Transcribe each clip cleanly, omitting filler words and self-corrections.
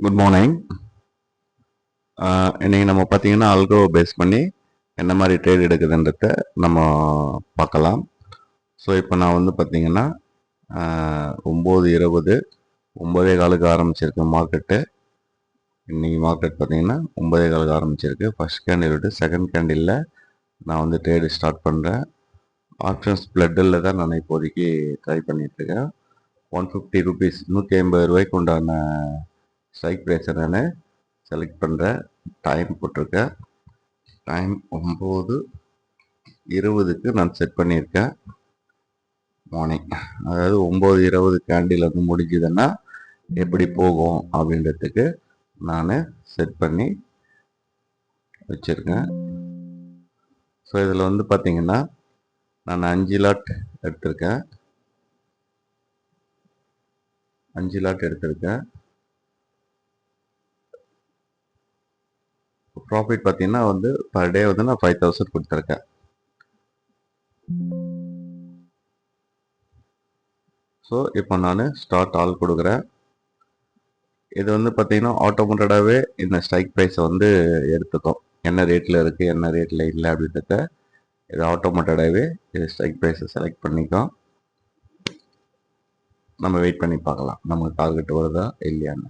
Good morning. இன்னைக்கு நம்ம பார்த்தீங்கன்னா அல்கோ பேஸ் பண்ணி என்ன மாதிரி ட்ரேட் எடுக்குதுன்றத நம்ம பார்க்கலாம். ஸோ இப்போ நான் வந்து பார்த்தீங்கன்னா 9:20 9:15க்கு ஆரம்பிச்சிருக்கு மார்க்கெட்டு. இன்னைக்கு மார்க்கெட் பார்த்தீங்கன்னா 9:15க்கு ஆரம்பிச்சிருக்கு. ஃபர்ஸ்ட் கேண்டில் விட்டு செகண்ட் கேண்டிலில் நான் வந்து ட்ரேடு ஸ்டார்ட் பண்ணுறேன். ஆப்ஷன்ஸ் பிளட்டில் தான் நான் இப்போதைக்கு ட்ரை பண்ணிட்டுருக்கேன். 150 ருபீஸ் 150 ரூபாய்க்கு உண்டான ஸ்ட்ரைக் ப்ரைஸை நான் செலக்ட் பண்ணுறேன். டைம் போட்டிருக்கேன். டைம் 9:20க்கு நான் செட் பண்ணியிருக்கேன் மார்னிங். அதாவது 9:20 கேண்டில் வந்து முடிஞ்சதுன்னா எப்படி போகும் அப்படின்றதுக்கு நான் செட் பண்ணி வச்சுருக்கேன். ஸோ இதில் வந்து பார்த்தீங்கன்னா நான் 5 லாட் எடுத்திருக்கேன். 5 லாட் எடுத்திருக்கேன். ப்ராஃபிட் பார்த்தீங்கன்னா வந்து பர் டே வந்து நான் 5000 கொடுத்துருக்கேன். ஸோ இப்போ நான் ஸ்டார்ட் ஆல் கொடுக்குறேன். இது வந்து பார்த்தீங்கன்னா ஆட்டோமேட்டடாகவே இந்த ஸ்ட்ரைக் ப்ரைஸை வந்து எடுத்துக்கும். என்ன ரேட்டில் இருக்குது என்ன ரேட்டில் இல்லை அப்படின்றத இது ஆட்டோமேட்டடாகவே இது ஸ்ட்ரைக் ப்ரைஸை செலக்ட் பண்ணிக்கும். நம்ம வெயிட் பண்ணி பார்க்கலாம் நமக்கு டார்கெட் வருதா இல்லையான்னு.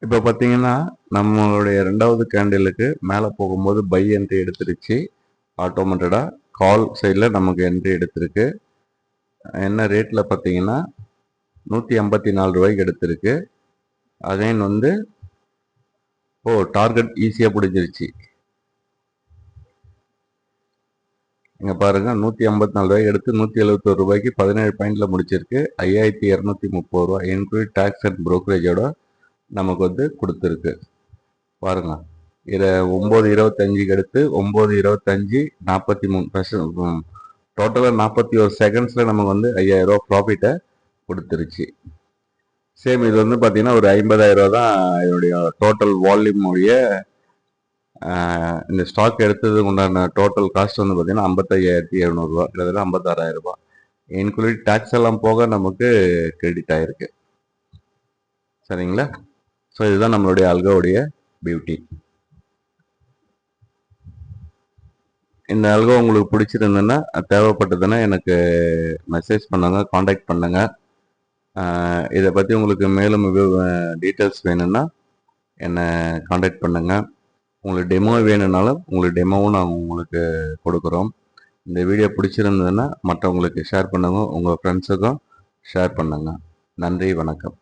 இப்போ பார்த்தீங்கன்னா நம்மளுடைய ரெண்டாவது கேண்டிலுக்கு மேலே போகும்போது பை என்ட்ரி எடுத்துருச்சு ஆட்டோமேட்டடாக. கால் சைடில் நமக்கு என்ட்ரி எடுத்திருக்கு. என்ன ரேட்டில் பார்த்தீங்கன்னா 154 ரூபாய்க்கு எடுத்திருக்கு. அகைன் வந்து டார்கெட் ஈஸியாக பிடிச்சிருச்சு. இங்கே பாருங்க 154 ரூபாய்க்கு எடுத்து 171 ரூபாய்க்கு 17 பாயிண்ட்ல முடிச்சிருக்கு. 5230 ரூபா இன்க்ளூட் டேக்ஸ் அண்ட் புரோக்கரேஜோட நமக்கு வந்து கொடுத்துருக்கு. பாருங்க இதை 9:25க்கு எடுத்து 9:25 43%, டோட்டலாக 41 செகண்ட்ஸில் நமக்கு வந்து 5000 ரூபா ப்ராஃபிட்டை கொடுத்துருச்சு. சேம் இது வந்து பார்த்தீங்கன்னா ஒரு 50,000 ரூபா தான் இதனுடைய டோட்டல் வால்யூம் உடைய இந்த ஸ்டாக் எடுத்ததுக்கு உண்டான டோட்டல் காஸ்ட் வந்து பார்த்தீங்கன்னா 55,700 ரூபா, கிட்டத்தட்ட 56,000 ரூபா இன்க்ளூட் டேக்ஸ் எல்லாம் போக நமக்கு கிரெடிட் ஆயிருக்கு. சரிங்களா? ஸோ இதுதான் நம்மளுடைய அல்கோவுடைய பியூட்டி. இந்த அல்கோ உங்களுக்கு பிடிச்சிருந்ததுன்னா தேவைப்பட்டதுன்னா எனக்கு மெசேஜ் பண்ணுங்க, காண்டாக்ட் பண்ணுங்க. இதை பற்றி உங்களுக்கு மேலும் டீட்டெயில்ஸ் வேணும்னா என்னை காண்டாக்ட் பண்ணுங்க. உங்களுக்கு டெமோ வேணும்னாலும் உங்களுக்கு டெமோவும் நாங்கள் உங்களுக்கு கொடுக்குறோம். இந்த வீடியோ பிடிச்சிருந்ததுன்னா மற்றவங்களுக்கு ஷேர் பண்ணுங்க, உங்கள் ஃப்ரெண்ட்ஸுக்கும் ஷேர் பண்ணுங்க. நன்றி, வணக்கம்.